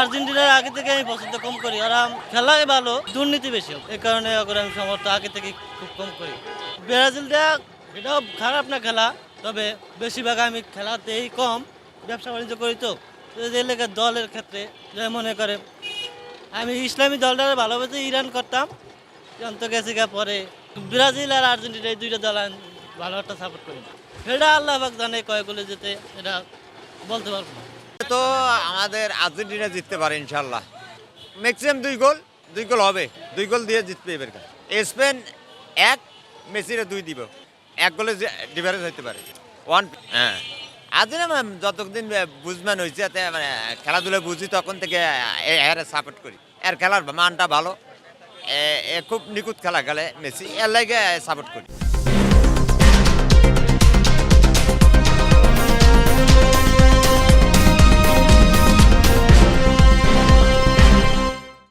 আর্জেন্টিনার আগে থেকে আমি পছন্দ কম করি, ওরা খেলায় ভালো, দুর্নীতি বেশি, এই কারণে ওকে আমি সমর্থন আগে থেকে খুব কম করি। ব্রাজিলটা এটাও খারাপ না খেলা, তবে বেশিরভাগ আমি খেলাতেই কম, ব্যবসা বাণিজ্য করি তো এই লেগে দলের ক্ষেত্রে যে মনে করে আমি ইসলামী দলটা ভালোবাসে ইরান করতাম, অন্ত গেছে পরে ব্রাজিল আর আর্জেন্টিনা এই দুইটা দল আমি ভালো একটা সাপোর্ট করি না। এটা আল্লাহ পাক জানে কয় গোলে যেতে, এটা বলতে পারবো না। তো আমাদের আর্জেন্টিনা জিততে পারে ইনশাল্লাহ, ম্যাক্সিমাম 2 গোল হবে, 2 গোল দিয়ে জিতবে এবার। স্পেন 1, মেসিরা 2 দিব, 1 গোলে ডিফারেন্স হতে পারে 1। হ্যাঁ, আর্জেন্টিনা যতদিন বুঝমান হয়েছে মানে খেলাধুলা বুঝি তখন থেকে এর সাপোর্ট করি, এর খেলার মানটা ভালো, খুব নিখুঁত খেলা খেলে মেসি, এর লাগে সাপোর্ট করি।